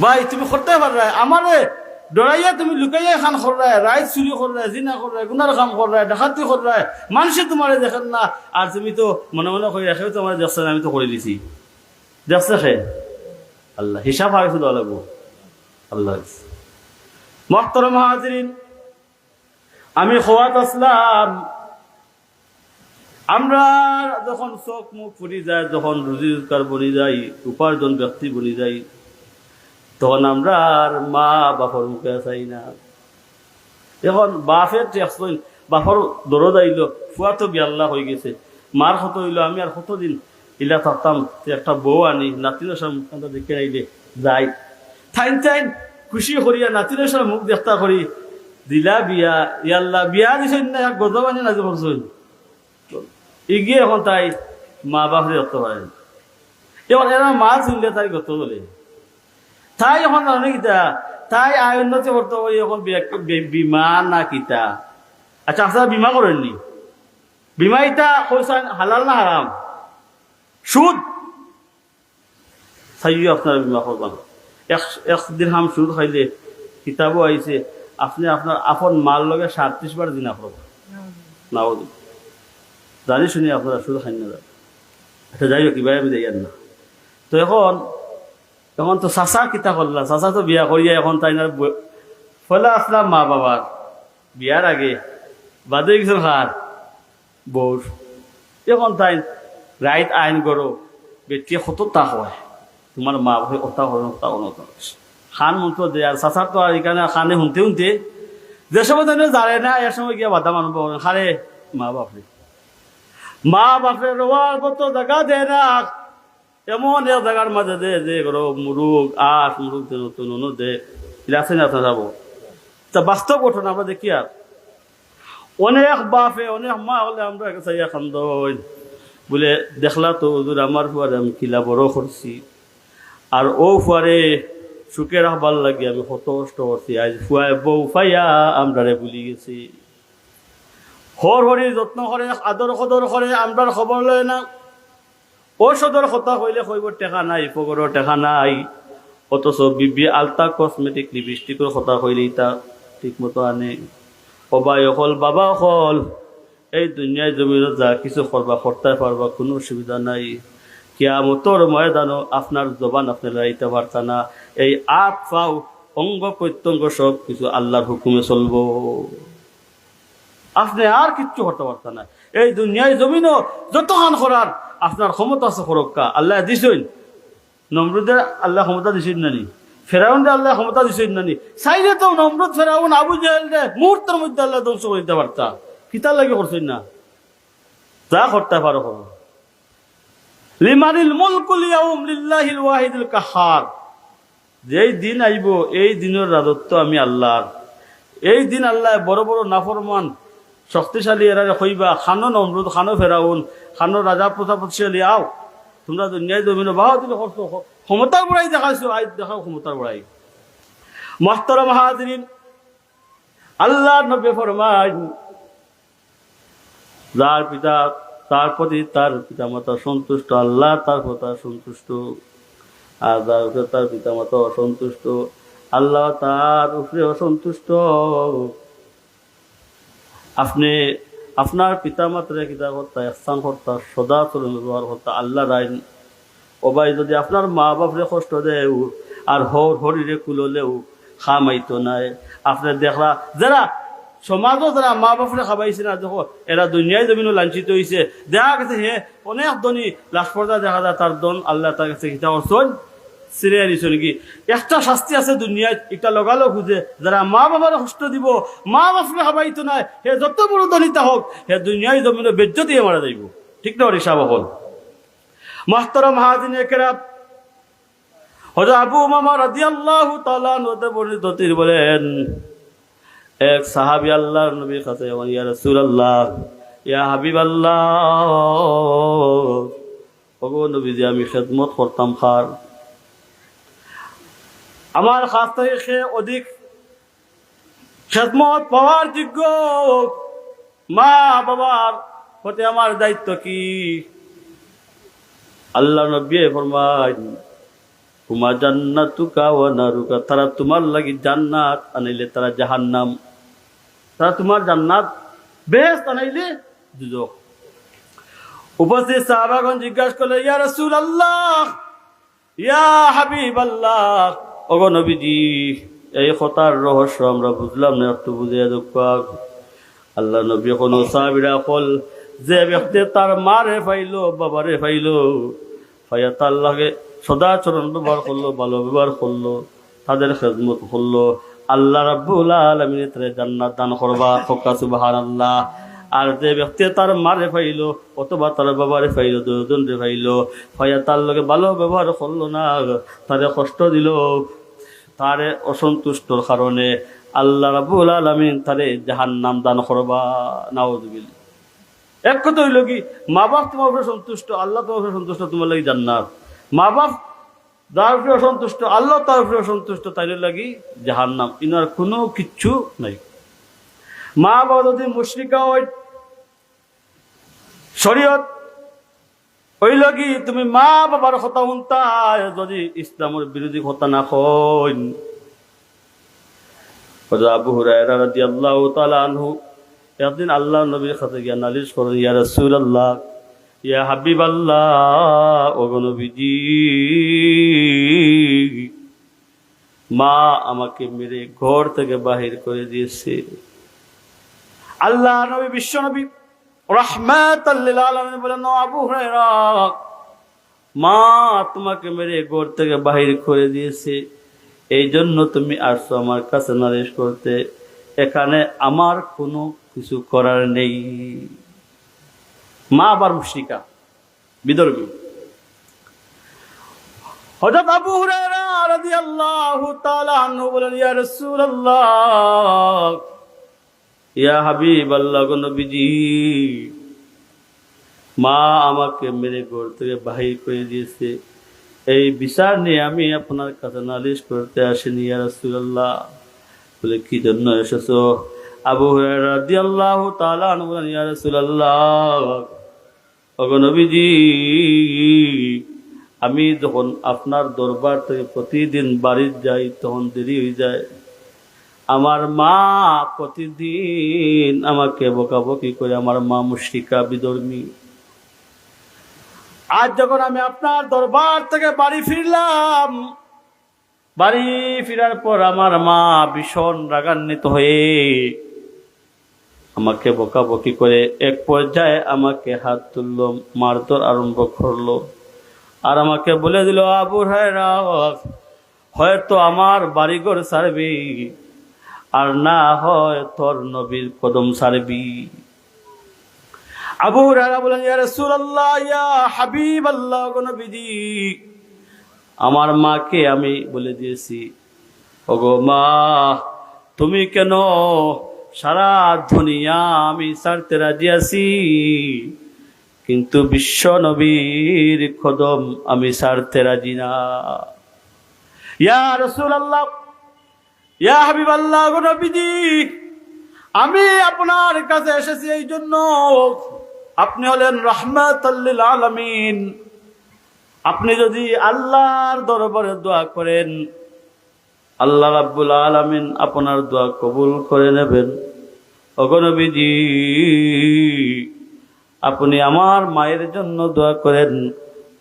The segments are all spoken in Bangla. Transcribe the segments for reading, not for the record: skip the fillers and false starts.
ভাই তুমি করতে পারবে আমারে ডরাইয়া তুমি লুকাইয়া খান কররায় রাইত চুরি কররায় জিনা কররায় গুনার কাম কররায় ডাকাতি কররায় মানুষে তোমারে দেখেন না আর তুমি তো মনে মনে করে রাখে তোমার দেখছেন আমি তো করে দিছি দেখছে খে আল্লাহ হিসাব হারে শুধু লাগবো আল্লাহ মুহতারাম হাজিরিন আমি খোয়াত আসলাম আমরা যখন চোখ মুখ ফুরি যায় যখন রুজি রোজগার বনি যাই উপার্জন ব্যক্তি বনি যাই তখন আমরা আর মা বাপর মুখে চাই না এখন বাপের টেকসইন বাপর দরদ আইল ফুয়া তো বিয়াল্লা হয়ে গেছে মার কত হইল আমি আর কতদিন ইলা থাকতাম একটা বউ আনি নাতিনের সামনে দেখে আইলে যাই থাইন থাইন খুশি করিয়া নাতিনের সামনে মুখ দেখতা করি দিলা বিয়া ইয়াল্লা বিয়া দিছেন না এক গজব আনি নাজি করছেন এগিয়ে এখন তাই মা বাপরে দেখতে পারেন এবার এরা মা শুনলে তাই গত বলে তাই এখন জানে কিতা তাই আয় উন্নতি করতে পারি এখন বিমা না কিতা আচ্ছা আপনারা বিমা করেননি বিমা ইটা কইসান হালাল না হারাম সুদ তাইও আপনারা বিমা করবেন একদিন হাম সুদ খাইলে কিতাবও আইছে আপনি আপনার আপন মাল লগে 37 বার দিনা করবেন না জানি শুনি আপনারা সুদ খাই না আচ্ছা যাই হোক কিভাবে আমি যাই না তো এখন তো চাচা কিতা করলা চাচা তো বিয়া করিয়া এখন তাই না ফলে আসলাম মা বাবার বিয়ার আগে বাদে গেছেন খার বউর এখন তাই রাইত আইন করো বেটিয়ে কত তা হয় তোমার মা বাপে ওটা হয় ওটা খান মন্ত্র দে আর চাচার তো আর এখানে খানে শুনতে যে সময় তাই জানে না এর সময় গিয়া বাধা মানুষ খারে মা বাপের রোয়ার মতো জায়গা দে না এমন এক জায়গার মাঝে দে যে করো মুরুগ মুরুগ দে নতুন দে আছে না যাবো তা বাস্তব ঘটনা আমরা দেখি আর অনেক বাপে অনেক মা হলে আমরা চাইয়া খান্দ বলে দেখলা তো আমার ফুয়ারে আমি কিলা বড় করছি আর ও ফুয়ারে সুখে রাখবার লাগে আমি কত কষ্ট করছি আজ ফুয়ায় বউ ফাইয়া আমরা ভুলি গেছি হর হরি যত্ন করে আদর সদর করে আমরার খবর লয় না ঔষধর কথা কইলে কইব টেকা নাই পগরের টেকা নাই অথচ বিবি আলতা কসমেটিক লিপস্টিকের কথা কইলে তা ঠিক মতো আনে সবাই অকল বাবা অকল এই দুনিয়ায় জমিনত যা কিছু করবা করতে পারবা কোনো অসুবিধা নাই কিয়ামতের ময়দানও আপনার জবান আপনি লড়াইতে পারতা না এই আট পাও অঙ্গ প্রত্যঙ্গ সব কিছু আল্লাহর হুকুমে চলবো আপনি আর কিচ্ছু করতে পারতেন না এই দুনিয়ায় জমিনও যত খান করার আপনার ক্ষমতা আছে খরক্কা আল্লাহ দিছেন নমরুদের আল্লাহ ক্ষমতা দিছেন নানি ফেরাউনদের আল্লাহ ক্ষমতা দিছেন নানি চাইলে তো নমরুদ ফেরাউন আবু জাহেলকে মুহূর্তের মধ্যে আল্লাহ ধ্বংস করে দিতে পারতা কিতার লাগে করছেন না যা করতে পারো করো লিমানিল মুলকুল ইয়াউম লিল্লাহিল ওয়াহিদুল কাহ্হার যেই দিন আইব এই দিনের রাজত্ব আমি আল্লাহর এই দিন আল্লাহ বড় বড় নাফরমান শক্তিশালী এরা কইবা খানো নমরুদ খানো ফেরাউন খানো রাজা প্রতাপশালী আও তোমরা দুনিয়ায় জমিন বাহ দিলে ক্ষমতার বড়াই দেখাইছো আজ দেখাও ক্ষমতার বড়াই মুহতারাম হাজিরিন আল্লাহ নবী ফরমান যার পিতা তার প্রতি তার পিতা মাতা সন্তুষ্ট আল্লাহ তার কথা সন্তুষ্ট আর যার উপরে তার পিতা মাতা অসন্তুষ্ট আল্লাহ তার উপরে অসন্তুষ্ট আপনি আপনার পিতা মাতারে কিতা করতা ইহসান করতা সদা চরণ ব্যবহার করতা আল্লাহ রাইন ও ভাই যদি আপনার মা বাপরে কষ্ট দেও আর হরিরে কুললেও খামাইতো নাই আপনি দেখলা যারা সমাজও যারা মা বাপরে খাবাইছে না দেখো এরা দুনিয়ায় জমিনও লাঞ্ছিত হয়েছে দেখা গেছে হে অনেক ধনী লাস্ট পর্যায়ে দেখা যায় তার দন আল্লাহ তার কাছে কিতা করছেন সিরিয়া নিছ নাকি একটা শাস্তি আছে দুনিয়ায় একটা লগালো খুঁজে যারা মা বাবার কষ্ট দিব মা বাপরে খাবাইতো নাই হে যত বড় ধনীতা হোক হে দুনিয়ায় জমিনে বেজ্জতি মারা যাইব ঠিক না রিসাব হল মুহতারাম হাজিরিন কেরাম হযরত আবু উমামা রাদিয়াল্লাহু তাআলা আনহু বর্ণিত তিনি বলেন এক সাহাবী আল্লাহর নবীর কাছে ইয়া রাসূলুল্লাহ ইয়া হাবিবাল্লাহ ওগো নবীজি আমি খেদমত করতাম খার আমার খাস থেকে অধিক খেদমত পাওয়ার যোগ্য মা বাবার প্রতি আমার দায়িত্ব কি আল্লাহ নবী ফরমায় হুমা জান্নাতুকা ওয়া নারুকা, তারা তোমার লাগি জান্নাত আনাইলে তারা জাহান্নাম, তারা তোমার জান্নাত বেহেশত আনাইলে দুজখ। উপস্থিত সাহাবাগণ জিজ্ঞাসা করলে, ইয়া রাসূলুল্লাহ, ইয়া হাবিবাল্লাহ, ওগো নবীজি, এই কথার রহস্য আমরা বুঝলাম না, একটু বুঝিয়ে দাও। আল্লাহ নবী কোন সাহাবীরা কল, যে ব্যক্তি তার মারে পাইলো, বাবারে পাইলো, পাইয়া তার লাগে সদাচরণ ব্যবহার করলো, ভালো ব্যবহার করলো, তাদের খেদমত করলো, আল্লাহ রাব্বুল আলামিন তাদের জান্নাত দান করবা। ফকা সুবহানাল্লাহ। আর যে ব্যক্তি তার মারে পাইলো অথবা তার বাবারে পাইলো, দুজন রে পাইলো, পাইয়া তার লগে ভালো ব্যবহার করলো না, তারে কষ্ট দিল, তারে অসন্তুষ্টর কারণে আল্লাহ রাব্বুল আলামিন তারে জাহান্নাম দান করবা। নাউযুবিল্লাহ। এক কথা হইল কি, মা বাপ তোমার উপরে সন্তুষ্ট, আল্লাহ তোমার উপরে সন্তুষ্ট, তোমার লাগি জান্নাত। মা বাপ যার উপরে অসন্তুষ্ট, আল্লাহ তার উপরে অসন্তুষ্ট, তাইলে লাগি জাহান্নাম। ইনার কোনো কিচ্ছু নাই। মা বাবা যদি মুশরিকা হয়, শরীয়ত হইল কি তুমি মা বাবার কথা শুনতা, যদি ইসলামের বিরোধী কথা না কইন। আবু হুরায়রা রাদিয়াল্লাহু তাআলা আনহু একদিন আল্লাহ নবীর কাছে গিয়া নালিশ করেন, ইয়া রাসূলুল্লাহ, ইয়া হাবিবাল্লাহ, ওগো নবীজি, মা আমাকে মেরে ঘর থেকে বাহির করে দিয়েছে। আল্লাহ নবী, বিশ্ব নবী রাহমাতাল লিল আলামিন বলেন, আবু হুরায়রা, মা তোমাকে মেরে ঘর থেকে বাহির করে দিয়েছে, এই জন্য তুমি আসছো আমার কাছে নালিশ করতে। এখানে আমার কোনো কিছু করার নেই। মা আবার মুশরিকা, বিদর্ভী। হযরত আবু হুরায়রা রাদিয়াল্লাহু তাআলা আনহু বলেন, ইয়া রাসূলুল্লাহ, ইয়া হাবিবাল্লাহ, গো নবীজি, মা আমাকে মেরে ঘর থেকে বাহির করে দিয়েছে, এই বিচার নিয়ে আমি আপনার কাছে নালিশ করতে আসিনি ইয়া রাসূলুল্লাহ। বলে, কি জন্য এসেছো? আবু হুরায়রা রাদিয়াল্লাহু তাআলা আনহু বলেন, ইয়া রাসূলুল্লাহ, ওগো নবীজি, আমি যখন আপনার দরবার থেকে প্রতিদিন বাড়ি যাই তখন দেরি হয়ে যায়। আমার মা প্রতিদিন আমাকে বকাবকি করে, আমার মা মুশরিকা, বিধর্মী। আজ যখন আমি আপনার দরবার থেকে বাড়ি ফিরলাম, বাড়ি ফিরার পর আমার মা ভীষণ রাগান্বিত হয়ে আমাকে বকাবকি করে এক পর্যায়ে আমাকে হাত তুললো, মারধর আরম্ভ করলো, আর আমাকে বলে দিল, আবু হুরায়রা, হয়তো আমার বাড়িঘর ছাড়বি, আর না হয় তোর নবীর কদম ছাড়বি। আবু হুরায়রা বলেন, ইয়া রাসূলুল্লাহ, ইয়া হাবিবাল্লাহ, গো নবীজি, আমার মাকে আমি বলে দিয়েছি, ওগো মা, তুমি কেন সারা দুনিয়া আমি ছাড়তে রাজি আছি, কিন্তু বিশ্ব নবীর কদম আমি ছাড়তে রাজি না। ইয়া রাসূলুল্লাহ, ইয়া হাবিবাল্লাহ, গো নবীজি, আমি আপনার কাছে এসেছি এই জন্য, আপনি হলেন রাহমাতাল লিল আলামিন। আপনি যদি আল্লাহর দরবারে দোয়া করেন, আল্লাহ রাব্বুল আলামিন আপনার দোয়া কবুল করে নেবেন। ওগো নবীজি, আপনি আমার মায়ের জন্য দোয়া করেন,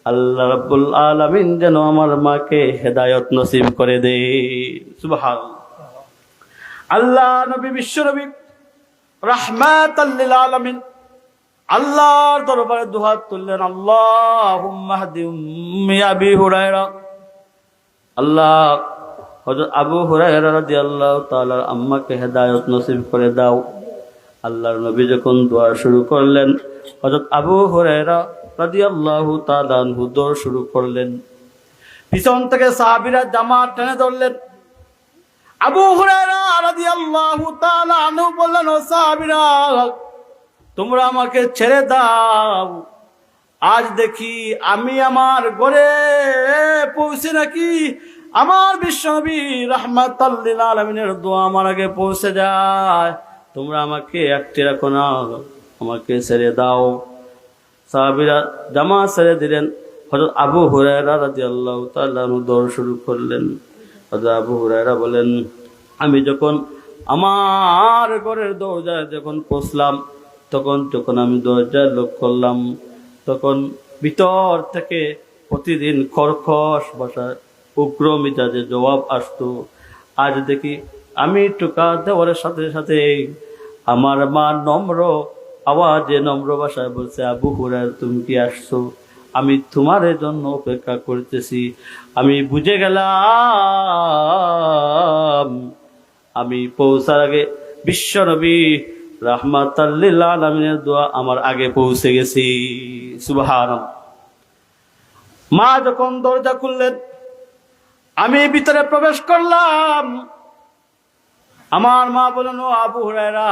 আল্লাহ রাব্বুল আলামিন যেন আমার মাকে হেদায়েত নসিব করে দেয়। সুবহানাল্লাহ। আল্লাহ নবী, বিশ্ব নবী রাহমাতাল লিল আলামিন আল্লাহর দরবারে দুহাত তুললেন, আল্লাহুম্মা হদি উম্মি আবি হুরায়রা। আল্লাহ, হযরত আবু হুরায়রা রাদিয়াল্লাহু তাআলা আম্মাকে হেদায়েত নসিব করে দাও। আল্লাহর নবী যখন দোয়া শুরু করলেন, হযরত আবু হুরায়রা রাদিয়াল্লাহু তাআলা আনহু দোয়া শুরু করলেন। পিছন থেকে সাহাবীরা জামাত টেনে ধরলেন। আবু হুরায়রা রাদিয়াল্লাহু তাআলা আনহু বললেন, ও সাহাবীরা, তোমরা আমাকে ছেড়ে দাও। আজ দেখি আমি আমার ঘরে পৌঁছে নাকি আমার বিশ্বনবী রাহমাতাল লিল আলামিনের দোয়া আমার আগে পৌঁছে যায়। তোমরা আমাকে একটি রাখো না, আমাকে ছেড়ে দাও। সাহাবীরা জামা ছেড়ে দিলেন। হযরত আবু হুরায়রা রাদিয়াল্লাহু তাআলা আনহু দৌড় শুরু করলেন। হযরত আবু হুরায়রা বলেন, আমি যখন আমার ঘরের দরজায় যখন পৌঁছলাম, যখন আমি দরজায় লক করলাম, তখন ভিতর থেকে প্রতিদিন কর্কশ ভাষায় উগ্র মিজাজে জবাব আসতো। আজ দেখি আমি টোকা দেওয়ার সাথে সাথে আমার মা নম্র আওয়াজে নম্র ভাষায় বলছে, আবু হুরায়রা তুমি কি আসছো? আমি তোমার জন্য অপেক্ষা করতেছি। আমি বুঝে গেলাম আমি পৌঁছার আগে বিশ্বনবী রাহমাতাল লিল আলামিনের দোয়া আমার আগে পৌঁছে গেছি। সুবহানাল্লাহ। মা যখন দরজা খুললেন, আমি ভিতরে প্রবেশ করলাম। আমার মা বলেন, ও আবু হুরায়রা,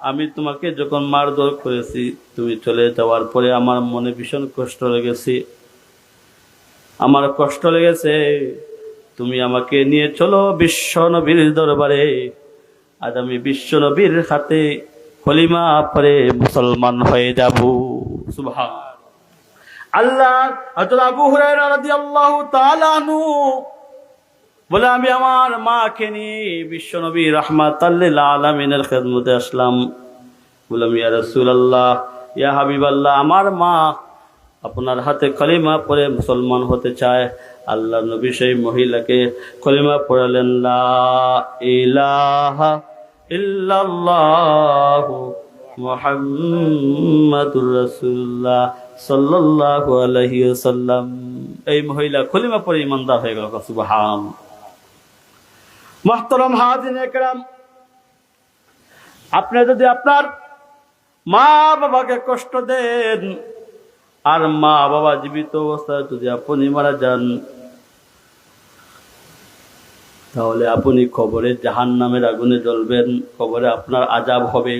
আমি তোমাকে যখন মারধর করেছি, তুমি চলে যাওয়ার পরে আমার মনে ভীষণ কষ্ট লেগেছে। আমার কষ্ট লেগেছে, তুমি আমাকে নিয়ে চলো বিশ্ব নবীর দরবারে। আজ আমি বিশ্ব নবীর হাতে কলিমা পড়ে মুসলমান হয়ে যাব। সুবহানাল্লাহ। আল্লাহ হযরত আবু হুরায়রা রাদিয়াল্লাহু তাআলা আনহু বলে, আমি আমার মাকে নিয়ে বিশ্ব নবী রাহমাতাল লিল আলামিনের খেদমতে আসলাম। বললাম, ইয়া রাসূলুল্লাহ, ইয়া হাবিবাল্লাহ, আমার মা আপনার হাতে কলিমা পড়ে মুসলমান হতে চায়। আল্লাহ নবী সেই মহিলাকে কলিমা পড়ালেন, লা ইলাহা ইল্লাল্লাহু মুহাম্মাদুর রাসূলুল্লাহ সাল্লাল্লাহু আলাইহি ওয়াসাল্লাম। এই মহিলা কলিমা পড়ে ইমানদার হয়ে গেল। সুবহানাল্লাহ। মুহতারাম হাজিরিনে কেরাম, আপনি যদি আপনার মা বাবাকে কষ্ট দেন, আর মা বাবা জীবিত অবস্থায় যদি আপনি মারা যান, তাহলে আপনি কবরে জাহান্নামের আগুনে জ্বলবেন, কবরে আপনার আযাব হবে।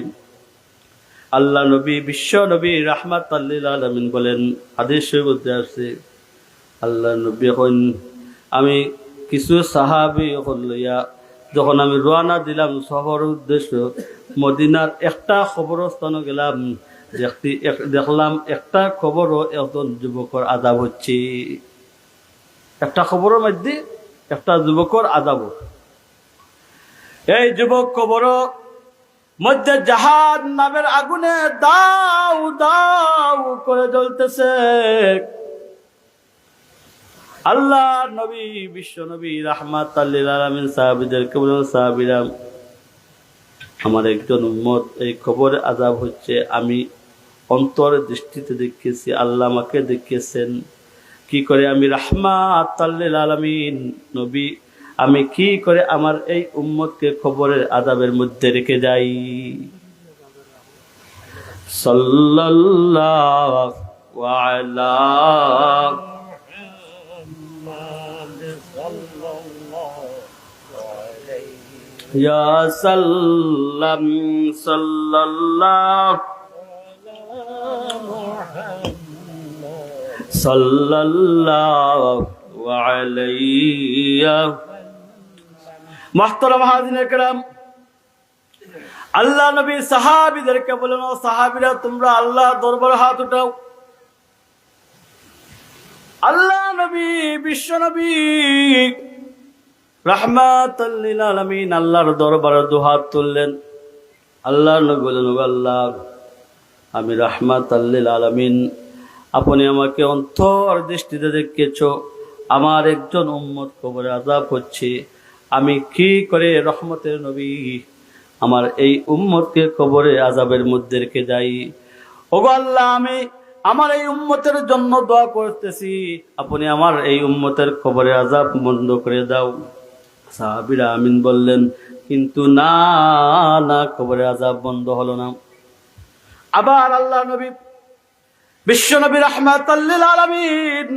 আল্লাহ নবী বিশ্ব নবী রাহমাতাল লিল আলামিন বলেন, হাদিসে বলতে আছে, আল্লাহ নবী এখন আমি কিছু সাহাবী লইয়া যখন আমি রওনা দিলাম শহর উদ্দেশ্য, মদিনার একটা কবরস্থানে গেলাম, দেখলাম একটা খবরও একজন যুবকর আযাব হচ্ছে। একটা খবরের মধ্যে একটা যুবকর আযাব। এই যুবক কবর মধ্যে জাহান্নামের আগুনে দাউ দাউ করে জ্বলতেছে। আল্লাহ নবী বিশ্ব নবী রাহমাতাল লিল আলামিন সাহাবীদেরকে বলেন, সাহাবীরা, আমার একজন উম্মত এই কবরে আযাব হচ্ছে, আমি অন্তর দৃষ্টিতে দেখেছি, আল্লাহ আমাকে দেখিয়েছেন কি করে আমি রাহমাতাল লিল আলামিন নবী, আমি কি করে আমার এই উম্মতকে কবরের আযাবের মধ্যে রেখে যাই। সাল্লাল্লাহু আলা ইয়া সাল্লাম সাল্লাল্লাহু সাল্লাল্লাহু আলাইহি। মুহতারাম হাজিরিনে কেরাম, আল্লাহ নবী সাহাবীদেরকে বলেন, ও সাহাবীরা, তোমরা আল্লাহ দরবারে হাত উঠাও। আল্লাহ নবী বিশ্ব নবী রাহমাতাল লিল আলামিন আল্লাহর দরবারে দুহাত তুললেন। আল্লাহ নবী বলেন, ও আল্লাহ, আমি রাহমাতাল লিল আলামিন, আপনি আমাকে অন্তর দৃষ্টিতে দেখেছো, আমার একজন উম্মত কবরে আযাব হচ্ছে, আমি কি করে রহমতের নবী আমার এই উম্মতকে কবরে আযাবের মধ্যে রেখে যাই। ওগো আল্লাহ, আমি আমার এই উম্মতের জন্য দোয়া করতেছি, আপনি আমার এই উম্মতের কবরে আযাব বন্ধ করে দাও। সাহাবীরা আমিন বললেন, কিন্তু না না, কবরে আযাব বন্ধ হলো না। আবার আল্লাহ নবী বিশ্ব নবী রাহমাতাল লিল আলামিন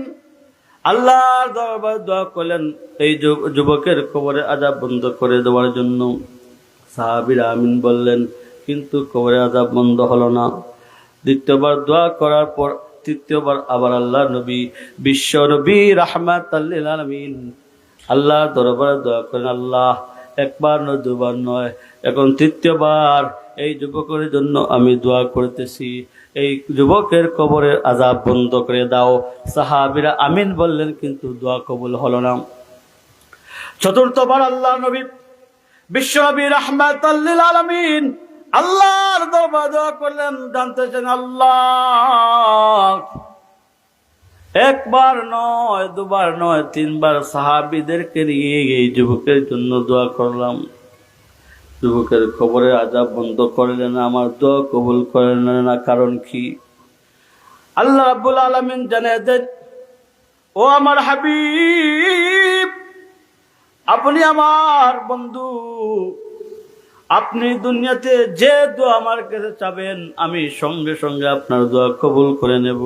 আল্লাহর দরবারে দোয়া করলেন এই যুবকের কবরে আযাব বন্ধ করে দেওয়ার জন্য। সাহাবীরা আমিন বললেন, কিন্তু কবরে আযাব বন্ধ হলো না। দ্বিতীয়বার দোয়া করার পর তৃতীয়বার আবার আল্লাহ নবী বিশ্ব নবী রাহমাতাল লিল আলামিন আল্লাহর দরবারে দোয়া করেন, আল্লাহ, একবার নয় দুবার নয়, এখন তৃতীয়বার এই যুবকের জন্য আমি দোয়া করতেছি, এই যুবকের কবরের আযাব বন্ধ করে দাও। সাহাবীরা আমিন বললেন, কিন্তু দোয়া কবুল হলো না। চতুর্থবার আল্লাহ নবী বিশ্বনবী রাহমাতাল লিল আলামিন আল্লাহর দরবারে দোয়া করলেন, জানতেছেন আল্লাহ একবার নয়, দুবার নয়, তিনবার সাহাবীদেরকে নিয়ে এই যুবকের জন্য দোয়া করলাম। যুবকের কবরের আযাব বন্ধ করলেন না, আমার দোয়া কবুল করলেন না। কারণ কি? আল্লাহ রাব্বুল আলামিন জানিয়ে দেন, ও আমার হাবিব, আপনি আমার বন্ধু, আপনি দুনিয়াতে যে দোয়া আমার কাছে চাবেন আমি সঙ্গে সঙ্গে আপনার দোয়া কবুল করে নেব।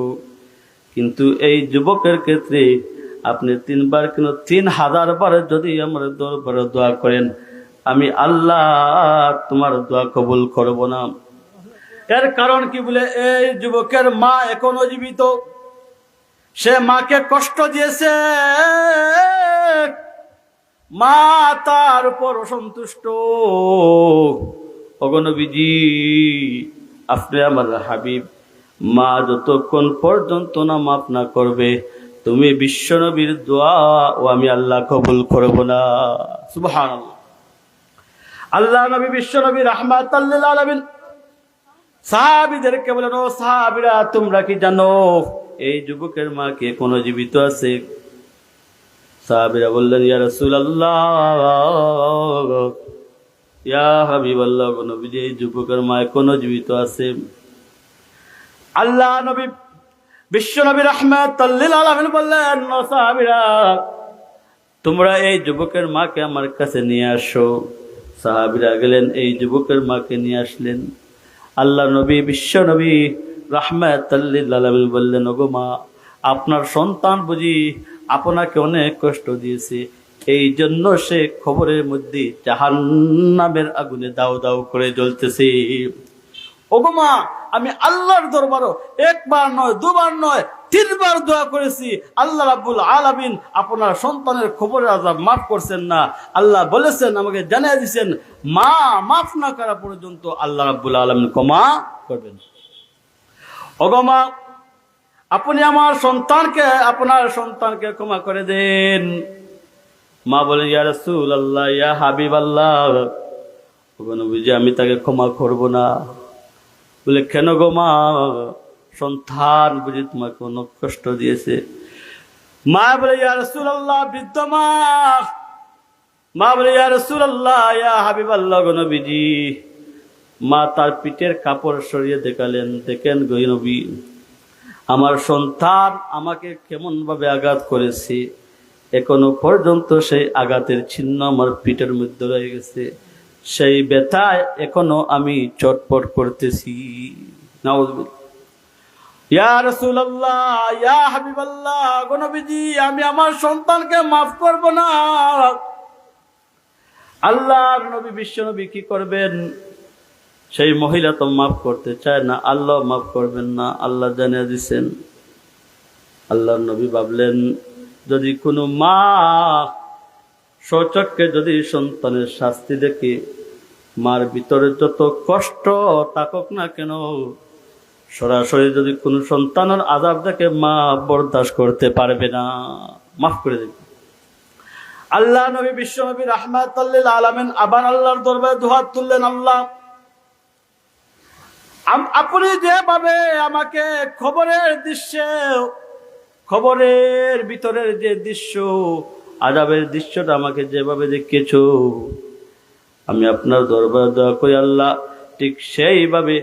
কিন্তু এই যুবকের ক্ষেত্রে আপনি 3 বার কেন 3000 বার যদি আমার দরবারে দোয়া করেন, আমি আল্লাহ তোমার দোয়া কবুল করব না। এর কারণ কি? বলে এই যুবকের মা এখনো জীবিত, সে মাকে কষ্ট দিয়েছে, মা তার উপর অসন্তুষ্ট। ওগো নবীজি, আপনি আমার হাবিব, মা যতক্ষণ পর্যন্ত না মাফ না করবে তুমি বিশ্বনবীর দোয়া ও আমি আল্লাহ কবুল করব না। সুবহানাল্লাহ। আল্লাহ নবী বিশ্বনবী রাহমাতাল লিল আলামিন সাহাবীদেরকে বলেন, ও সাহাবীরা, তোমরা কি জানো এই যুবকের মা কি এখনো জীবিত আছে? সাহাবীরা বললেন, ইয়া রাসূলুল্লাহ, ইয়া হাবিবাল্লাহ, নবীজি এই যুবকের মা এখনো জীবিত আছে। আল্লাহ নবী বিশ্বনবী রাহমাতাল লিল আলামিন বললেন, ও সাহাবীরা, তোমরা এই যুবকের মাকে আমার কাছে নিয়ে আসো। সাহাবীরা গেলেন, এই যুবকের মাকে নিয়ে আসলেন। আল্লাহ নবী বিশ্বনবী রাহমাতাল লিল আলামিন বললেন, ওগো মা, আপনার সন্তান বুঝি আপনাকে অনেক কষ্ট দিয়েছে, এই জন্য সে খবরের মধ্যে জাহান্নামের আগুনে দাউ দাউ করে জ্বলতেছে। ওগো মা, আমি আল্লাহর দরবারও 1 বার নয়, 2 বার নয়, 3 বার দোয়া করেছি, আল্লাহ রাব্বুল আলামিন আপনার সন্তানের খবরের আযাব মাফ করছেন না। আল্লাহ বলেছেন, আমাকে জানিয়ে দিয়েছেন, মা মাফ না করা পর্যন্ত আল্লাহ রাব্বুল আলামিন ক্ষমা করবেন। ওগো মা, আপনি আমার আপনার সন্তানকে ক্ষমা করে দেন। মা বলেন, ইয়া রাসূলুল্লাহ, ইয়া হাবিবাল্লাহ, ওগো নবীজি, আমি তাকে ক্ষমা করব না। বলে, কেন গো মা? সন্তান বুঝি তোমাকে অনেক কষ্ট দিয়েছে। মা বলে, ইয়া রাসূলুল্লাহ, বৃদ্ধ মা। মা বলে, ইয়া রাসূলুল্লাহ, ইয়া হাবিবাল্লাহ, গো নবীজি। মা তার পিঠের কাপড় সরিয়ে দেখালেন, দেখেন গো নবী, আমার সন্তান আমাকে কেমন ভাবে আঘাত করেছে, এখনো পর্যন্ত সেই আঘাতের চিহ্ন আমার পিঠের মধ্যে রয়ে গেছে, সেই ব্যথায় এখনো আমি চটপট করতেছি। নাউযুবিল্লাহ। ইয়া রাসূলুল্লাহ, ইয়া হাবিবাল্লাহ, গো নবীজি, আমি আমার সন্তানকে মাফ করব না। আল্লাহর নবী বিশ্বনবী কি করবেন? সেই মহিলা তো মাফ করতে চায় না, আল্লাহ মাফ করবেন না, আল্লাহ জানিয়ে দিচ্ছেন। আল্লাহর নবী ভাবলেন, যদি কোনো মা স্বচক্ষে যদি সন্তানের শাস্তি দেখে, মার ভিতরে যত কষ্ট থাকুক না কেন, সরাসরি যদি কোনো সন্তানের আযাব দেখে, মা বরদাস্ত করতে পারবে না, মাফ করে দেবে। আল্লাহ নবী বিশ্বনবী রাহমাতাল লিল আলামিন আবার আল্লাহর দরবারে দুহাত তুললেন, আল্লাহ, আপনি যেভাবে আমাকে খবরের ভিতরের যে দৃশ্য, আযাবের দৃশ্যটা আমাকে যেভাবে দেখিয়েছ, আমি আপনার দরবারে দোয়া করি আল্লাহ, ঠিক সেইভাবে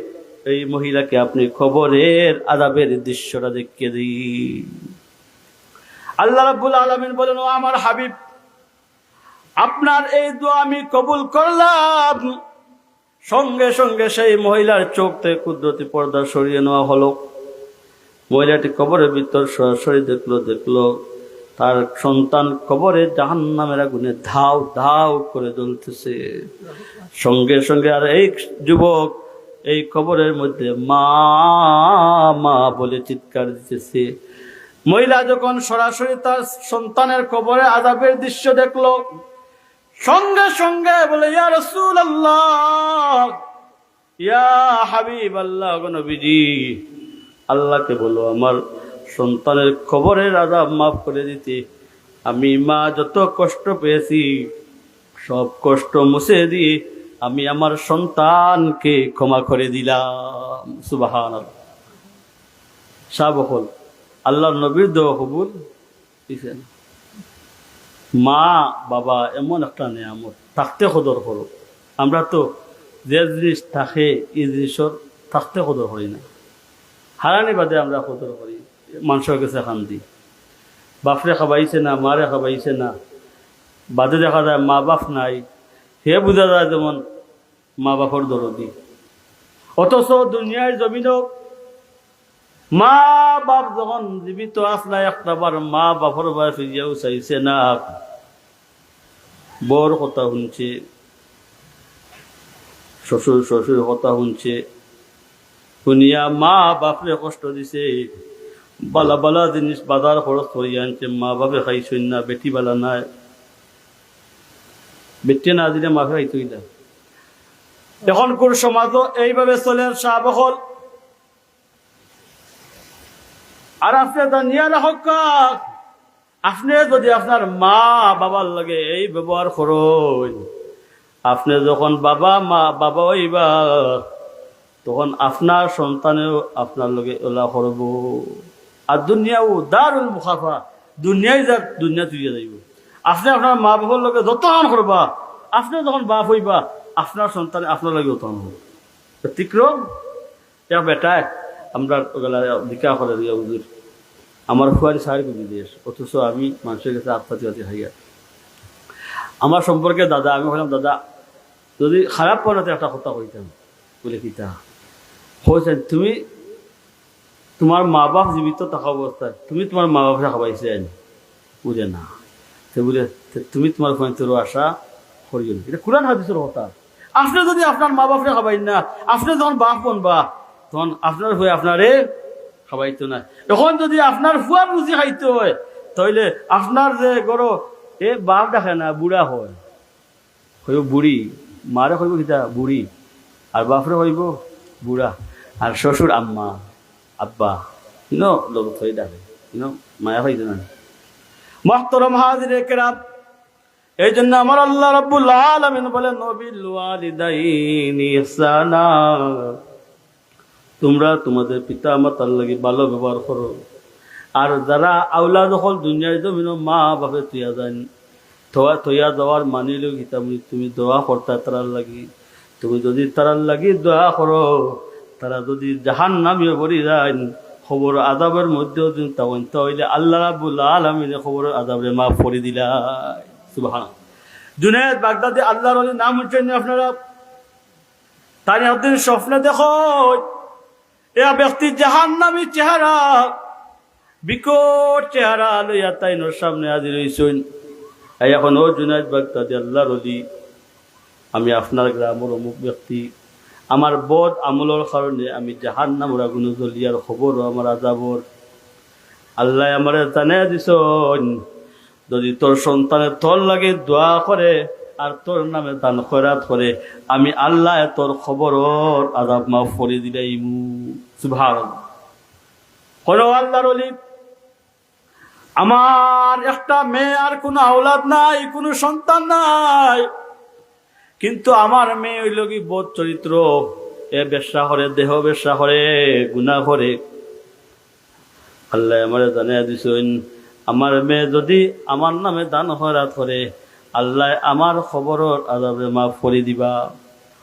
এই মহিলাকে আপনি খবরের আযাবের দৃশ্যটা দেখিয়ে দিন। আল্লাহ রাব্বুল আলামিন বলেন, ও আমার হাবিব, আপনার এই দোয়া আমি কবুল করলাম। সঙ্গে সঙ্গে সেই মহিলার চোখ থেকে কুদরতি পর্দা সরিয়ে নেওয়া হলো। মহিলাটি কবরের ভিতর সরাসরি দেখলো তার সন্তান কবরে জাহান্নামের আগুনে ধাউ ধাউ করে জ্বলতেছে। সঙ্গে সঙ্গে আর এই যুবক এই কবরের মধ্যে মা মা বলে চিৎকার দিতেছে। মহিলা যখন সরাসরি তার সন্তানের কবরে আযাবের দৃশ্য দেখলো, সঙ্গে সঙ্গে বলে, ইয়া রাসূলুল্লাহ, ইয়া হাবিবাল্লাহ, গো নবীজি, আল্লাহকে বলো আমার সন্তানের কবরের আযাব মাফ করে দিতে। আমি মা যত কষ্ট পেয়েছি সব কষ্ট মুছে দিয়ে আমি আমার সন্তানকে ক্ষমা করে দিলাম। সুবহানাল্লাহ। সাবহল আল্লাহর নবীর দোয়া কবুল দিয়েছেন। মা বাবা এমন একটা নিয়ামত, থাকতে কদর করো। আমরা তো যে জিনিস থাকে এই জিনিসের থাকতে কদর করি না, হারানি বাদে আমরা কদর করি। মানুষের কাছে কান্দি, বাপরে খাবাইছে না, মারে খাবাইছে না, বাদে দেখা যায় মা বাপ নাই, হে বোঝা যায় যেমন মা বাপর দরদি। অথচ দুনিয়ার জমিনও মা বাপ যখন জীবিত আসলা একটাবার মা বাপর বাই ফিরিয়াও চাইছে না, বর কথা শুনছে, শ্বশুর কথা শুনছে, শুনিয়া মা বাপরে কষ্ট দিছে, বালা বালা জিনিস বাজার খরচ করে আনছে, মা বাপে খাইছই না, বেটি বালা নাই, বেটি না দিলে মা বাপে খাইতই না। এখনকার সমাজও এইভাবে চলে সাবহল। আর আপনি জানিয়া রাখক, আপনি যদি আপনার মা বাবার লাগে এই ব্যবহার করেন, আপনি যখন বাবা মা বাবা হইবা তখন আপনার সন্তানেও আপনার লগে ওলা করব। আর দুনিয়াও দারুল মুখাফা, দুনিয়ায় যাক দুনিয়া তুইয়া যাইব। আপনি আপনার মা বাবার লগে যতন করবা, আপনি যখন বাপ হইবা আপনার সন্তানে আপনার লগে যতন হব। ব্যতিক্রম এক বেটায় আমরা দিকা করে দিয়া বুঝুর আমার ফুয়ারি সাহায্য করে দিয়েছে, অথচ আমি মানুষের কাছে আত্মাতি হাইয়া। আমার সম্পর্কে দাদা, আমি বললাম দাদা যদি খারাপ পড়াতে একটা কথা কইতাম, বলে কিতা হয়েছেন তুমি তোমার মা বাপ জীবিত থাকা অবস্থায় তুমি তোমার মা বাপরা খাবাইছেন বুঝে না, বলে তুমি তোমার ফোনের আশা করিও না। এটা কোরআন হাদিসের কথা। আপনি যদি আপনার মা বাপরে খাবাই না, আপনি যখন বাপ বনবা তখন আপনার হয়ে আপনারে খাবাইতো না। এখন যদি আপনার ফুয়া বুঝি খাইতে হয় তাহলে আপনার যে গরো এ বাপ দেখে না বুড়া হয়, হইব বুড়ি, মারে হইব কিতা বুড়ি, আর বাপরে হইব বুড়া, আর শ্বশুর আম্মা আব্বা লোক হয়ে ডাকে মায়া হইতো না। মুহতারাম হাজিরে কেরাম, এই জন্য আমার আল্লাহ রাব্বুল আলামিন বলেন ওয়াবিল ওয়ালিদাইনি ইহসানা, তোমরা তোমাদের পিতা মাতার লাগি ভালো ব্যবহার করো। আর যারা আওলাদ হল দুনিয়ায় জমিন মা বাপে তুইয়া যান থইয়া যাওয়ার মানিলেও কিতাবনি তুমি দোয়া করতা তারার লাগি। তুমি যদি তারার লাগি দোয়া করো, তারা যদি জাহান্নামে পড়ি যায় খবর আযাবের মধ্যেও যদি তাহলে আল্লাহ রাব্বুল আলামিনে খবর আযাবে মাফ করে দিলাই। সুবহানাল্লাহ। জুনায়েদ বাগদাদি আল্লাহর ওলি নাম উচ্চারণ আপনারা তাই একদিন স্বপ্নে দেখো এ ব্যক্তি জাহান্নামী চেহারা, বিকট চেহারা লইয়া তাইনোর সামনে হাজির হইছেন। এখন ও জুনায়েদ বাগদাদি আল্লাহর ওলি, আমি আপনার গ্রামের অমুক ব্যক্তি, আমার বদ আমলের কারণে আমি জাহান্নামের আগুনে জ্বলিয়ার খবর আমার আযাবর আল্লাহ আমারে জানাইয়া দিছেন। যদি তোর সন্তানের তোর লাগে দোয়া করে আর তোর নামে দান খয়রাত করে, আমি আল্লাহ তোর খবরর আযাব মাফ করে দিলাইমু। সুবহানাল্লাহ। কোন আল্লাহর ওলি, আমার একটা মেয়ে আর কোনো আওলাদ নাই, কোনো সন্তান নাই, কিন্তু আমার মেয়ে হইল কি বোধ চরিত্র, এ বেশ্যা করে, দেহ বেশ্যা করে, গুনাহ করে। আল্লাহ আমারে জানাইয়া দিছেন আমার মেয়ে যদি আমার নামে দান খয়রাত করে, আল্লাহ আমার খবরর আযাবে মাফ করে দিবা।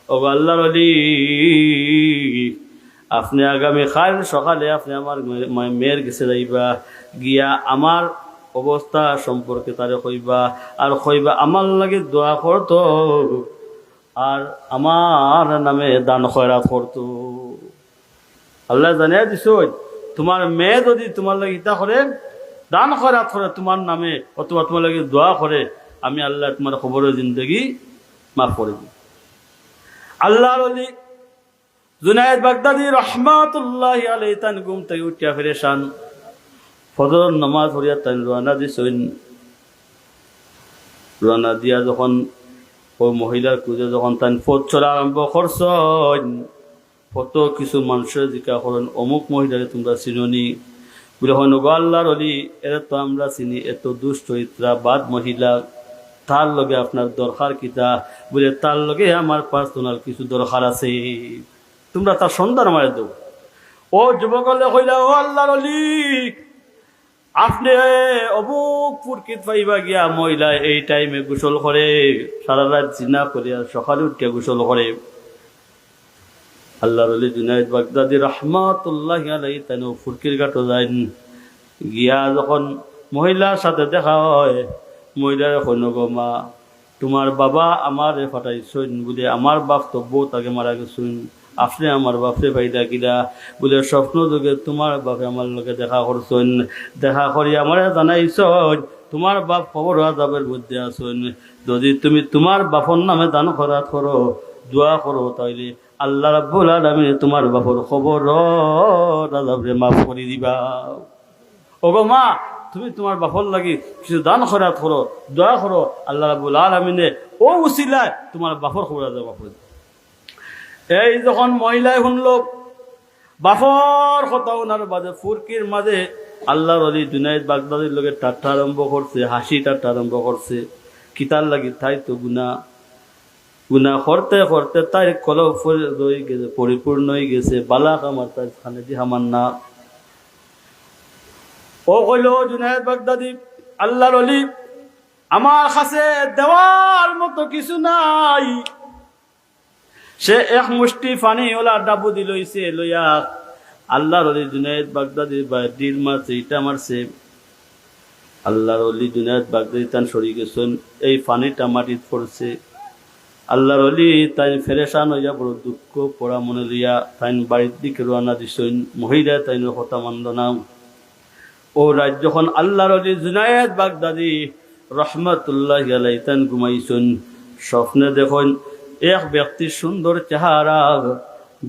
ও আল্লাহর ওলি, আপনি আগামী কাল সকালে আপনি আমার মেয়ের কাছে যাইবা, গিয়া আমার অবস্থা সম্পর্কে তারে কইবা, আর কইবা আমার লাগে দোয়া করতো আর আমার নামে দান খয়রাত করতো। আল্লাহ জানিয়ে দিছ তোমার মেয়ে যদি তোমার লাগে ইতা করে, দান খয়রাত করে তোমার নামে অথবা তোমার লাগে দোয়া করে, আমি আল্লাহ তোমার খবরের জিন্দগি মাফ করে দিই। আল্লাহর ওলি জুনায়েদ বাগদাদি রহমাতুল্লাহি আলাইহি তান ঘুম থেকে উঠিয়া ফেরেশান, ফজর নামাজ পড়িয়া তান রওনা দিছেন। রওনা দিয়া যখন ওই মহিলার খুঁজে যখন তান পথ চলা আরম্ভ করছেন, কত কিছু মানুষের জিজ্ঞাসা করেন অমুক মহিলারে তোমরা চিননি বলে হয় নগো আল্লাহর অলি এরা তো আমরা চিনি এত দুশ্চরিত্রা বাদ মহিলা তার লগে আপনার দরকার কিতা বলে তার লগে আমার পার্সোনাল কিছু দরকার আছে তোমরা তার সন্ধান মারে দেব ও যুবকলে কইলা ও আল্লাহর অলি আপনি অমুক ফুরকিত পাইবা গিয়া মহিলা এই টাইমে গোসল করে সারা রাত জিনা করিয়া সকালে উঠিয়া গোসল করে আল্লাহর ওলি জুনায়েদ বাগদাদি রাহমাতুল্লাহি আলাইহি তানো ফুরকির ঘাটে যান গিয়া যখন মহিলার সাথে দেখা হয় মহিলার কইল গো মা তোমার বাবা আমারে ফাটাইছেন বলে আমার বাপ তো বহুত আগে মারা গেছেন আপনি আমার বাপরে ভাইদা কিলা বলে স্বপ্ন যুগে তোমার বাপে আমার লোকে দেখা করছেন দেখা করি আমার জানাইছেন তোমার বাপ খবর আযাবের মধ্যে আছেন যদি তুমি তোমার বাপর নামে দান খরাত করো দোয়া করো তাইলে আল্লাহ রাব্বুল আলামিন তোমার বাপর খবর আযাবরে মাফ করে দিবা ওগো মা তুমি তোমার বাপর লাগি কিছু দান খরাত করো দোয়া করো আল্লাহ রাব্বুল আলামিনে ও উসিলায় তোমার বাপর খবর আযাব মাফ করে এই যখন মহিলায় শুনলো বাফর কথা ওনার বাজে ফুরকির মাঝে আল্লাহর ওলি জুনায়েদ বাগদাদির লগে ঠাট্টা আরম্ভ করছে হাসি ঠাট্টা আরম্ভ করছে কিতার লাগি তাই তো গুনা করতে করতে তাই কলব হয়ে গেছে পরিপূর্ণ হয়ে গেছে বালাক আমার তার খানে দি আমার না ও কইল জুনায়েদ বাগদাদি আল্লাহর ওলি আমার কাছে দেওয়ার মতো কিছু নাই সে এক মুষ্টি পানি ওলা ডাবু দিলইছে লইয়া আল্লাহর ওলি জুনায়েদ বাগদাদি ডিল মারছে ইটা মারছে আল্লাহর ওলি জুনায়েদ বাগদাদি তান সরি গেছেন এই পানিটা মাটিত পড়ছে আল্লাহর ওলি তাই ফেরেশান হইয়া বড় দুঃখ পড়া মনে লইয়া তাই বাড়ির দিকে রওনা দিছেন মহিলা তাই কথা মানল না ও রাত যখন আল্লাহর ওলি জুনায়েদ বাগদাদি রহমাতুল্লাহি আলাইহি তান ঘুমাইছেন স্বপ্নে দেখুন এক ব্যক্তির সুন্দর চেহারা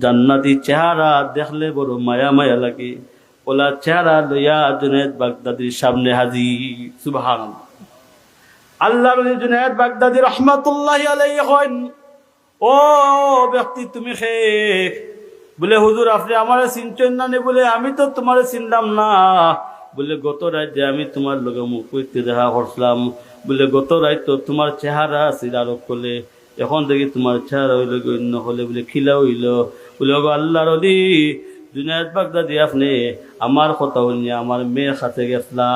জান্নাতি চেহারা দেখলে বড় মায়া মায়া লাগে ওলা চেহারা লইয়া জুনায়েদ বাগদাদির সামনে হাজির সুবহানাল্লাহ আল্লাহর ওলি জুনায়েদ বাগদাদি রাহমাতুল্লাহি আলাইহি কইন ও ব্যক্তি তুমি কে বলে হুজুর আপনি আমারে চিনছেন না নি বলে আমি তো তোমারে চিনলাম না বলে গত রাতে আমি তোমার লগে মুখ কইতে দেখা করছিলাম বলে গত রাতে তো তোমার চেহারা ছিল আরোপ করলে এখন দেখি তোমার চেহারা হইল অন্য হলে বলে খিলা হইল বলে আল্লাহর ওলি জুনায়েদ বাগদাদি আপনি আমার কথা শুনিয়ে আমার মেয়ের কাছে গেছলা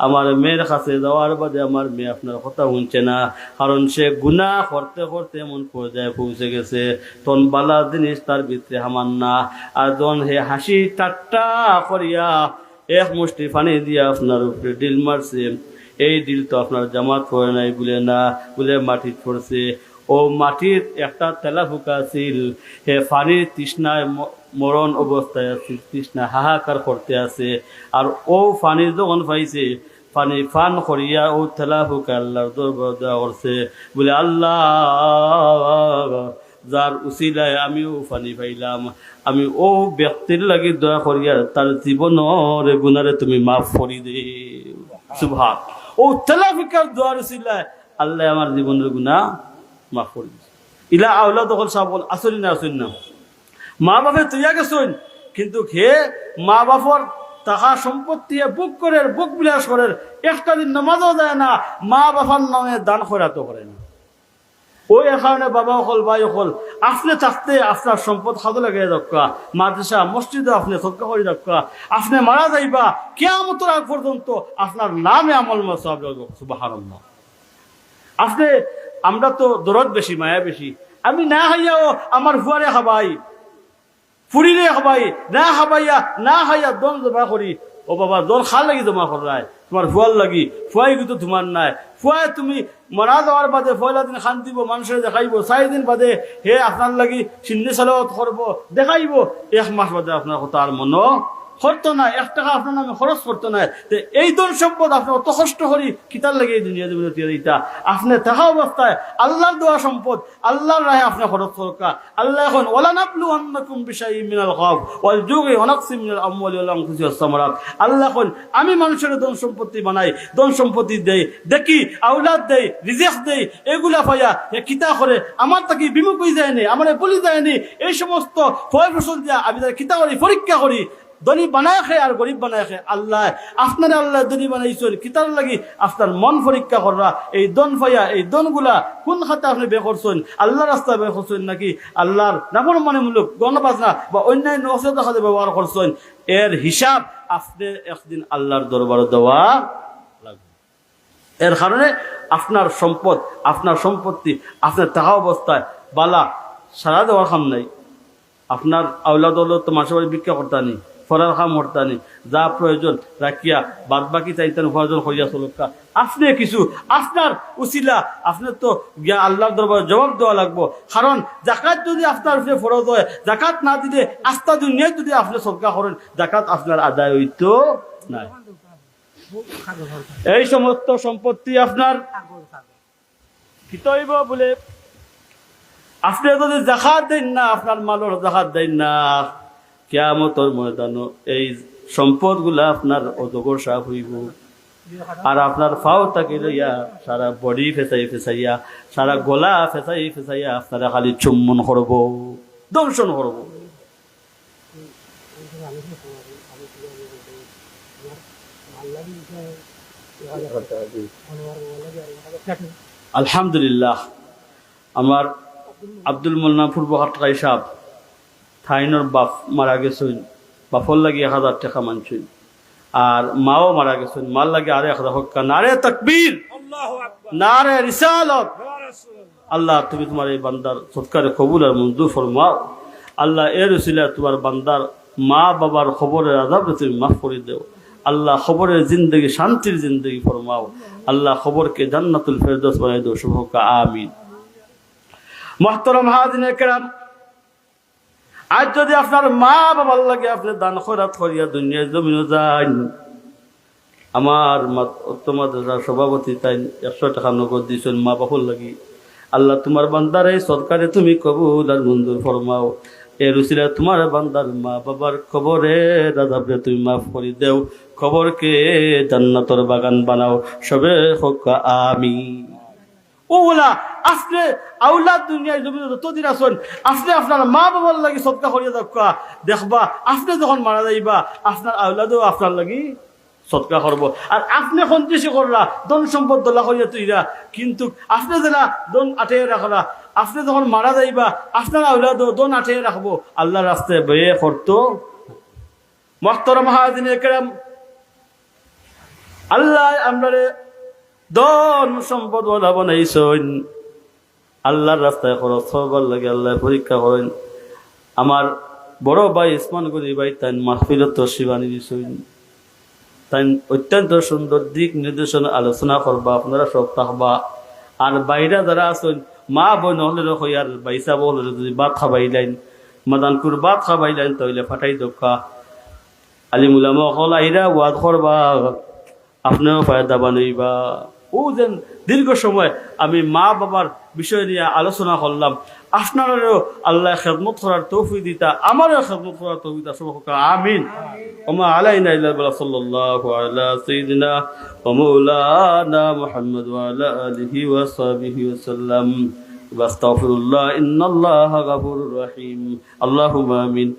আমার মেয়ের কাছে যাওয়ার বাদে আমার মেয়ে আপনার কথা শুনছে না কারণ সে গুনাহ করতে করতে এমন পর্যায়ে পৌঁছে গেছে তখন বালা জিনিস তার ভিতরে হামান না আর যখন হে হাসি ঠাট্টা করিয়া এক মুষ্টি পানি দিয়া আপনার উপরে ডিল মারছে এই ডিল তো আপনার জামাত পড়ে নাই বলে না বলে মাটিত পড়ছে ও মাটির একটা তেলা ফুকা ছিল হে পানির তৃষ্ণায় মরণ অবস্থায় আছে তৃষ্ণা হাহাকার করতে আছে আর ও পানি যখন পাইছে পানি পান করিয়া ও তেলা ফুকা আল্লাহর দরবার দেওয়া করছে বলে আল্লাহ যার উসিলায় আমিও পানি পাইলাম আমি ও ব্যক্তির লাগি দয়া করিয়া তার জীবনের গুনারে তুমি মাফ করি দে সুবহান ও তেলা ফুকার দোয়ার উসিলায় আল্লাহ আমার জীবনের গুনাহ মাফ করে দিচ্ছে ইলা আওলা তখন সব আসলি না আসল না মা বাপে তুইয়া গেছেন কিন্তু হে মা বাপর টাকা সম্পত্তি বুক করে বুক বিলাস করে একটা দিন নামাজও যায় না মা বাবার নামে দান খয়রাতও করে না ওই কারণে বাবা হল ভাই হল আপনি থাকতে আপনার সম্পদ খাদো লাগে দক্কা মাদ্রাসা মসজিদে আপনি সদকা করে দক্কা আপনি মারা যাইবা কিয়ামতের আগ পর্যন্ত আপনার নামে আমল মাসাব সুবহানাল্লাহ আপনি আমরা তো দরদ বেশি মায়া বেশি আমি না হাইয়াও আমার ফুয়ারে খাবাই ফুরিরে খাবাই না খাবাইয়া না হাইয়া দন জমা করি ও বাবা দন খাল লাগি জমা করায় তোমার ফুয়ার লাগি ফুয়াই কিন্তু তোমার নাই ফুয়াই তুমি মরা যাওয়ার বাদে পয়লা দিন খান দিব মানুষের দেখাইব 4 দিন বাদে হে আপনার লাগি সিন্নি সালাওয়াত করবো দেখাইব 1 মাস বাদে আপনার কথা আর মনো করতো না, 1 টাকা আপনার নামে খরচ করতো না। এই ধন সম্পদ আপনি অত কষ্ট করি কিতার লাগে এই দুনিয়া জমিনে দিতা আপনি থাকা অবস্থায় আল্লাহর দেওয়া সম্পদ আল্লাহর রাহে আপনি খরচ করকা। আল্লাহ এখন ওয়ালা নাবলুওয়ান্নাকুম বিশাইইন মিনাল খাউফ ওয়াল জুই ওয়া নাকসিম মিনাল আমওয়ালি ওয়াল আনফুসি ওয়াস সামারাত। আল্লাহ এখন আমি মানুষের ধন সম্পত্তি বানাই, ধন সম্পত্তি দেই, দেখি আওলাদ দেই, রিজিক দেই, এগুলা পাইয়া কিতা করে আমার তাকে বিমুখ হয়ে যায়নি, আমার বলি যায়নি। এই সমস্ত ফল ফসল দিয়া আমি তাদের কিতা করি, পরীক্ষা করি, ধনী বানায় খায় আর গরিব বানায় খায়। আল্লাহ আপনার আল্লাহ ধনী বানাইছেন কিতার লাগি আপনার মন পরীক্ষা করা। এই দন পাইয়া এই দনগুলা কোন খাতে আপনি বে করছেন, আল্লাহর রাস্তা বে করছেন নাকি আল্লাহর নাফরমানিমূলক গণবাজনা বা অন্যান্য অসুবিধা খাতে ব্যবহার করছেন, এর হিসাব আপনি একদিন আল্লাহর দরবারে দেওয়া লাগবে। এর কারণে আপনার সম্পদ, আপনার সম্পত্তি, আপনার টাকা অবস্থায় বালা সারা দেওয়ার কাম নাই। আপনার আওলাদ তো মাসে বাড়ি ভিক্ষা করতানি, ফরার কাম করতানি, যা প্রয়োজন রাখিয়া বাদ বাকি চাইতেন উপার্জন করিয়া চলকা। আপনি কিছু আপনার উসিলা আপনার তো গিয়া আল্লাহর দরবারে জবাব দেওয়া লাগবো। কারণ জাকাত যদি আপনার উপরে ফরজ হয়, জাকাত না দিলে আস্থা দুনিয়ায় যদি আপনি সদকা করেন, জাকাত আপনার আদায় হইতো নাই। এই সমস্ত সম্পত্তি আপনার কি তৈব বলে আপনি যদি জাকাত দেন না, আপনার মালর জাকাত দেন না, কিয়ামতের ময়দানে এই সম্পদ গুলা আপনার অজগর সাপ হইব। আর আপনার ফাও তাকে লইয়া সারা বডি ফেসাই ফেসাইয়া, সারা গলা ফেসাই ফেসাইয়া আপনারা খালি চুম্বন করব, দংশন করব। আলহামদুলিল্লাহ, আমার আব্দুল মোল্লা পূর্বহাটাই সাহেব থাইনর বাপ মারা গেছেন, বাপর লাগে 1000 টাকা মানছেন, আর মাও মারা গেছেন, মার লাগে আরে 1000 হক্কা। নারে তাকবীর, নারে রিসালত। আল্লাহ তুমি তোমার এই বান্দার সৎকারে কবুল আর মঞ্জুর ফরমাও। আল্লাহ এর উসিলা তোমার বান্দার মা বাবার খবরের আযাব তুমি মাফ করে দেও। আল্লাহ খবরের জিন্দগি শান্তির জিন্দগি ফরমাও। আল্লাহ খবরকে জান্নাতুল ফেরদৌস বানাই দাও। শুভকা আমিন। মুহতারাম হাজিরিনে কেরাম, আজ যদি আপনার মা বাবার লাগে আপনি দান খয়রাত করিয়া দুনিয়ায় জমিনে যান, আমার মাদ্রাসার সভাপতি তাই 100 টাকা নগদ দিয়েছেন মা বাবার লাগি। আল্লাহ তোমার বান্দার এই সরকারে তুমি কবুল আর মঞ্জুর ফরমাও। এর উসিলা তোমার বান্দার মা বাবার কবরের আযাবরে তুমি মাফ করে দেও, কবরকে জান্নাতের বাগান বানাও। সবে হোক আমিন। ওলা আপনি আওলাদ দুনিয়ায় জমিনে যতদিন আছেন আপনি আপনার মা বাবার লাগি সদকা করিয়া দেখা, দেখবা আপনি যখন মারা যাইবা আপনার আওলাদও আপনার লাগি সদকা করব। আর আপনি সন্তুষ্টি করলা ধন সম্পদ দলা করিয়া তুইরা, কিন্তু আপনি যারা দন আটে রাখলা, আপনি যখন মারা যাইবা আপনার আওলাদও দন আটে রাখবো, আল্লাহ রাস্তায় বয়ে করতো। মুহতারাম হাজিরিনে কেরাম, আল্লাহ আমরারে ধন সম্পদ ওয়ালা বানাইছেন, আল্লাহর রাস্তায় খরচ করবার লাগে আল্লাহ পরীক্ষা করেন। আমার বড় ভাই ইসমান গনি ভাই তাই মাহফিলত শিবানী দিছেন, তাই অত্যন্ত সুন্দর দিক নির্দেশনা আলোচনা করবা, আপনারা সব থাকবা। আর বাইরা যারা আছেন মা বোন হলে হইয়ার বাইসা বলে যদি ভাত খাবাইলেন, মাদানকুর ভাত খাবাইলেন তাইলে ফাটাই দক্ষা আলিমুলামা হল আইরা ওয়াদ করবা, আপনিও ফায়দা বানাইবা। ও যেন দীর্ঘ সময় আমি মা বাবার বিষয় নিয়ে আলোচনা করলাম, আপনারও আল্লাহ খেদমত করার তৌফিক দিতা, আমারও খেদমত করার তৌফিক দিতা। সবকা আমিন। ওমা আলাইনা ইল্লা বিল্লাহ সাল্লাল্লাহু আলা সাইয়্যিদিনা ওয়া মাওলানা মুহাম্মদ ওয়া আলা আলিহি ওয়া সাহবিহি ওয়া সাল্লাম। আস্তাগফিরুল্লাহ ইন্নাল্লাহা গফুরুর রহিম। আল্লাহুম্মা আমিন।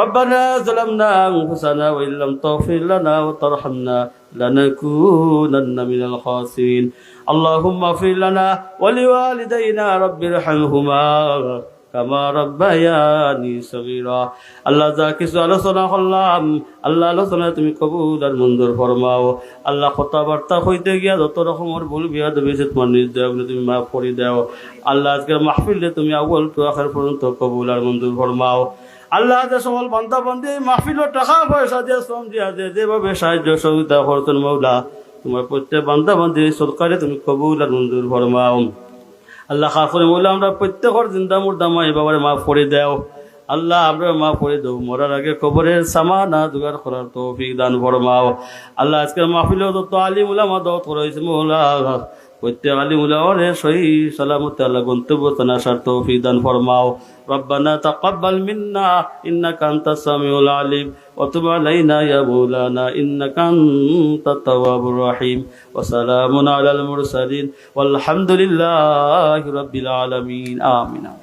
ربنا ظلمنا أنفسنا وإن لم تغفر لنا وترحمنا لنكونن من الخاسرين. اللهم اغفر لنا ولوالدينا رب ارحمهما كما ربياني صغيرا. আল্লাহ যা কিছু আলোচনা করলাম আল্লাহ আলোচনা তুমি কবুল আর মঞ্জুর ফরমাও। আল্লাহ কথাবার্তা হইতে গিয়া যত রকমের ভুল বিয়াদবি হয়েছে তোমার নির্দয় তুমি মাফ করে দাও। আল্লাহ আজকের মাহফিলে তুমি আউয়াল টু আখির পর্যন্ত কবুল আর মঞ্জুর ফরমাও। আল্লাহ যে সকল বান্দা বান্দি মাহফিলের টাকা পয়সা দিয়ে শ্রম দিয়া যেভাবে সাহায্য সহযোগিতা করতেন মৌলা, তোমার প্রত্যেক বান্দা বান্দি সরকারে তুমি কবুল আর মঞ্জুর ফরমাও। আল্লাহ খাস করে মৌলা আমরা প্রত্যেকের জিন্দা মুর্দা মা এ বাবারে মাফ করে দাও। আল্লাহ আমরা মাফ করে দেবো, মরার আগে কবরের সামানা জোগাড় করার তৌফিক দান ফরমাও। আল্লাহ আজকের মাহফিলে তো আলিম উলামা দাওয়াত করা হয়েছে মৌলা, প্রত্যেক আলিম উলামারে সহি সালামতে আল্লাহ গন্তব্য আসার তৌফিক দান ফরমাও। ربنا تقبل منا إنك أنت السميع العليم وتب علينا يا مولانا إنك أنت التواب الرحيم وسلام على المرسلين والحمد لله رب العالمين آمين.